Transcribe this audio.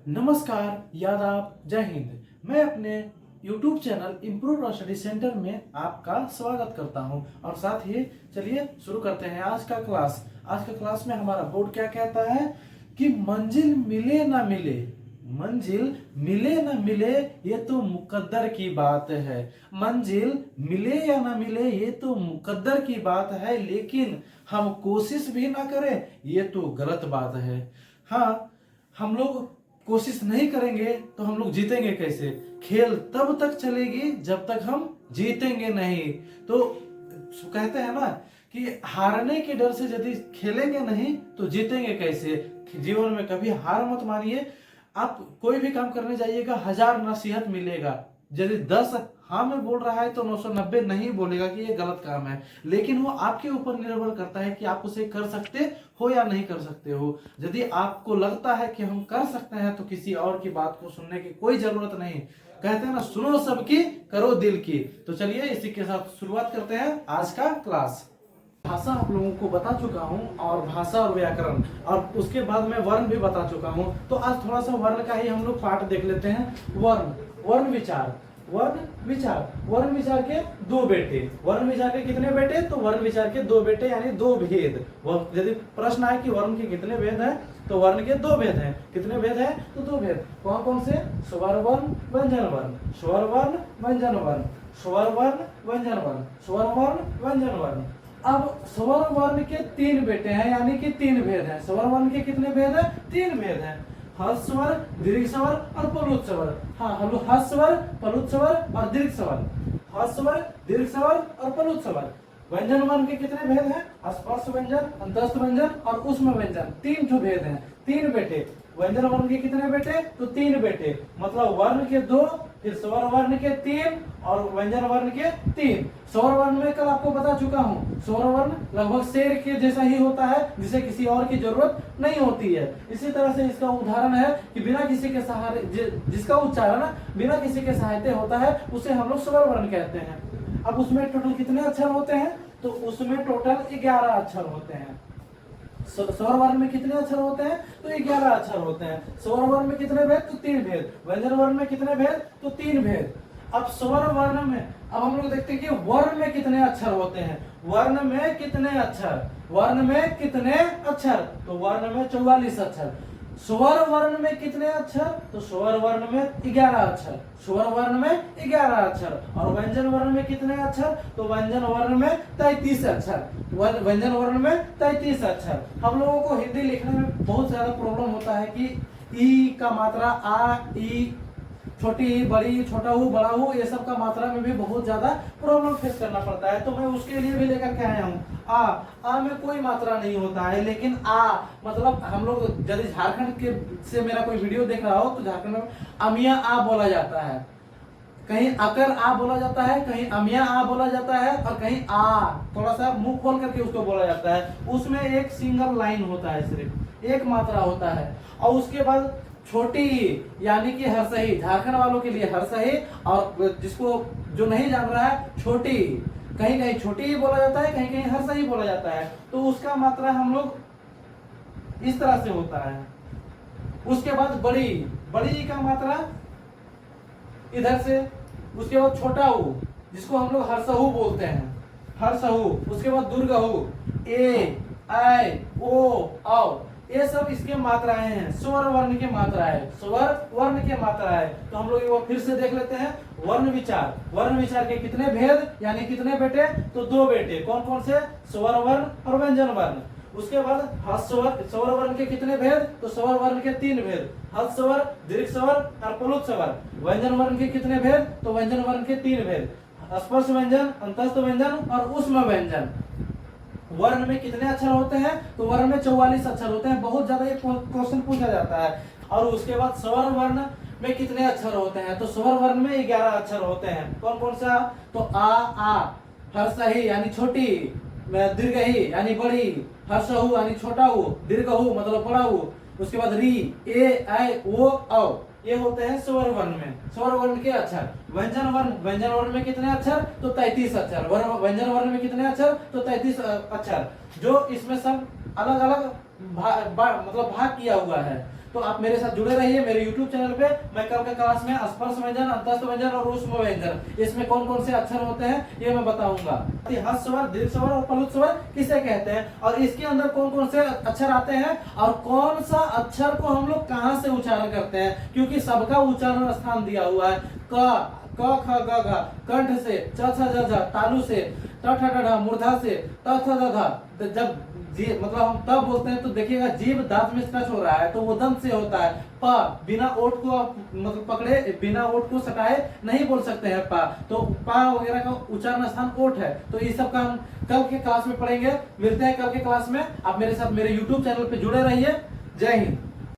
नमस्कार, यादाब, जय हिंद। मैं अपने YouTube channel improve study centre में आपका स्वागत करता हूं और साथ ही चलिए शुरू करते हैं आज का क्लास। आज का क्लास में हमारा बोर्ड क्या कहता है कि मंजिल मिले ना मिले, मंजिल मिले ना मिले ये तो मुकद्दर की बात है। मंजिल मिले या ना मिले ये तो मुकद्दर की बात है, लेकिन हम कोशिश भी ना करें ये तो गलत बात है। हाँ, हम लोग कोशिश नहीं करेंगे तो हम लोग जीतेंगे कैसे? खेल तब तक चलेगी जब तक हम जीतेंगे नहीं। तो कहते हैं ना कि हारने के डर से यदि खेलेंगे नहीं तो जीतेंगे कैसे? जीवन में कभी हार मत मानिए। आप कोई भी काम करने जाइएगा, 1000 नसीहत मिलेगा। यदि 10 हाँ में बोल रहा है तो 990 नहीं बोलेगा कि ये गलत काम है, लेकिन वो आपके ऊपर निर्भर करता है कि आप उसे कर सकते हो या नहीं कर सकते हो। यदि आपको लगता है कि हम कर सकते हैं तो किसी और की बात को सुनने की कोई जरूरत नहीं। कहते हैं ना, सुनो सबकी, करो दिल की। तो चलिए इसी के साथ शुरुआत करते हैं आज का क्लास। भाषा आप लोगों को बता चुका हूं और भाषा और व्याकरण, और उसके बाद मैं वर्ण भी बता चुका हूं। तो आज थोड़ा सा वर्ण का ही हम लोग पाठ देख लेते हैं। वर्ण विचार, वर्ण विचार के दो बेटे। वर्ण विचार के कितने बेटे? तो वर्ण विचार के दो बेटे यानी दो भेद। यदि प्रश्न आए कि वर्ण के कितने भेद हैं तो वर्ण के दो भेद हैं। कितने भेद हैं? तो दो भेद। कौन कौन से? स्वर वर्ण, व्यंजन वर्ण। स्वर वर्ण, व्यंजन वर्ण। स्वर वर्ण, व्यंजन वर्ण। स्वर वर्ण, व्यंजन वर्ण। अब स्वर वर्ण के तीन बेटे हैं यानी कि तीन भेद हैं। स्वर वर्ण के कितने भेद हैं? तीन भेद हैं। हर्ष स्वर, दीर्घ स्वर और प्लुत स्वर। हाँ, हर्ष स्वर, प्लुत स्वर और दीर्घ स्वर। हर्ष स्वर, दीर्घ स्वर और प्लुत स्वर। व्यंजन वर्ण के कितने भेद हैं? स्पर्श व्यंजन, अंतस्थ व्यंजन और ऊष्म व्यंजन। तीन जो भेद हैं, तीन बेटे। व्यंजन वर्ण के कितने बेटे? तो तीन बेटे। मतलब वर्ण के दो, फिर स्वर वर्ण के तीन और व्यंजन वर्ण के तीन। स्वर वर्ण में कल आपको बता चुका हूँ, स्वर वर्ण लगभग शेर के जैसा ही होता है, जिसे किसी और की जरूरत नहीं होती है। इसी तरह से इसका उदाहरण है कि बिना किसी के सहारे, जिसका उच्चारण बिना किसी के सहायता होता है, उसे हम लोग स्वर वर्ण कहते हैं। अब उसमें टोटल कितने अक्षर होते हैं? तो उसमें टोटल 11 अक्षर होते हैं। स्वर वर्ण में कितने अक्षर होते हैं? तो 11 अक्षर होते हैं। स्वर वर्ण में कितने भेद? तो 3 भेद। व्यंजन वर्ण में कितने भेद? तो 3 भेद। अब स्वर वर्ण में अब हम लोग देखते हैं कि वर्ण में कितने अक्षर होते हैं। वर्ण में कितने अक्षर? वर्ण में कितने अक्षर? तो वर्ण में 44 अक्षर। स्वर वर्ण में कितने अक्षर? तो स्वर वर्ण में 11 अक्षर। स्वर वर्ण में 11 अक्षर। और व्यंजन वर्ण में कितने अक्षर? तो व्यंजन वर्ण में 33 अक्षर। व्यंजन वर्ण में 33 अक्षर। हम लोगों को हिंदी लिखने में बहुत ज्यादा प्रॉब्लम होता है कि ई का मात्रा, आ, ई, छोटी ई, बड़ी, छोटा हूँ, बड़ा हूँ, ये सब का मात्रा में भी बहुत ज्यादा प्रॉब्लम फेस करना पड़ता है। तो मैं उसके लिए भी लेकर के आया हूँ। आ में कोई मात्रा नहीं होता है, लेकिन आ मतलब हम लोग यदि झारखंड के से मेरा कोई वीडियो देख रहा हो तो झारखंड में अमिया आ बोला जाता है, कहीं अकर आ बोला जाता है, कहीं अमिया आ बोला जाता है और कहीं आ थोड़ा सा मुंह खोल करके उसको बोला जाता है। उसमें एक सिंगल लाइन होता है, सिर्फ एक मात्रा होता है। और उसके बाद छोटी यानी कि हर्षही, झारखंड वालों के लिए हर्षही, और जिसको जो नहीं जान रहा है छोटी, कहीं कहीं छोटी ही बोला जाता है, कहीं कहीं हर्षही बोला जाता है। तो उसका मात्रा हम लोग इस तरह से होता है। उसके बाद बड़ी, बड़ी का मात्रा इधर से। उसके बाद छोटा ऊ, जिसको हम लोग हर्षहू बोलते हैं, हर्षहू। उसके बाद दुर्गहू, ए, आई, ओ, औ, ये सब इसके मात्राएं हैं, स्वर वर्ण के मात्राएं, स्वर वर्ण के मात्राएं। तो हम लोग वो फिर से देख लेते हैं। वर्ण विचार, वर्ण विचार के कितने भेद यानी कितने बेटे? तो दो बेटे। कौन कौन से? स्वर वर्ण और व्यंजन वर्ण। उसके बाद स्वर वर्ण के कितने भेद? तो स्वर वर्ण के 3 भेद। हर्ष स्वर, दीर्घ स्वर और प्लुत स्वर। व्यंजन वर्ण के कितने भेद? तो व्यंजन वर्ण के 3 भेद। स्पर्श व्यंजन, अंतस्थ व्यंजन और ऊष्म व्यंजन। वर्ण में कितने अक्षर होते हैं? तो वर्ण में 44 अक्षर होते हैं। बहुत ज्यादा ये क्वेश्चन पूछा जाता है। और उसके बाद स्वर वर्ण में कितने अक्षर होते हैं? तो स्वर वर्ण में 11 अक्षर होते हैं। कौन कौन सा? तो आ, हर्षही यानी छोटी, दीर्घही यानी बड़ी, हर्षहू यानी छोटा हूँ, दीर्घहू मतलब बड़ा हूँ। उसके बाद री, ए, आई, ओ, औ, ये होते हैं स्वर वर्ण में, स्वर वर्ण के अक्षर। व्यंजन वर्ण, व्यंजन वर्ण में कितने अक्षर? तो 33 अक्षर। व्यंजन वर्ण में कितने अक्षर? तो 33 अक्षर। जो इसमें सब अलग अलग मतलब भाग किया हुआ है। तो आप मेरे साथ जुड़े रहिए मेरे यूट्यूब चैनल पे। मैं कल के क्लास में स्पर्श व्यंजन, अंतस्थ व्यंजन और ऊष्म व्यंजन इसमें कौन कौन से अक्षर होते हैं ये मैं बताऊंगा। ह्रस्व स्वर, दीर्घ स्वर और प्लुत स्वर किसे कहते हैं और इसके अंदर कौन कौन से अक्षर आते हैं और कौन सा अक्षर को हम लोग कहां से उच्चारण करते हैं, क्योंकि सबका उच्चारण स्थान दिया हुआ है। क ख ग घ कंठ से, च छ ज झ तालु से, ट ठ ड ढ मूर्धा से, त थ द ध। तो जब जी मतलब हम तब बोलते हैं तो देखिएगा जीभ दांत में टच हो रहा है तो वो दंत से होता है। प बिना ओठ को मतलब पकड़े बिना ओठ को सटाए नहीं बोल सकते हैं पा, तो पा वगैरह का उच्चारण स्थान ओठ है। तो इस सब का हम कल के क्लास में पढ़ेंगे। मिलते हैं कल के क्लास में। आप मेरे साथ मेरे यूट्यूब चैनल पे जुड़े रहिए। जय हिंद।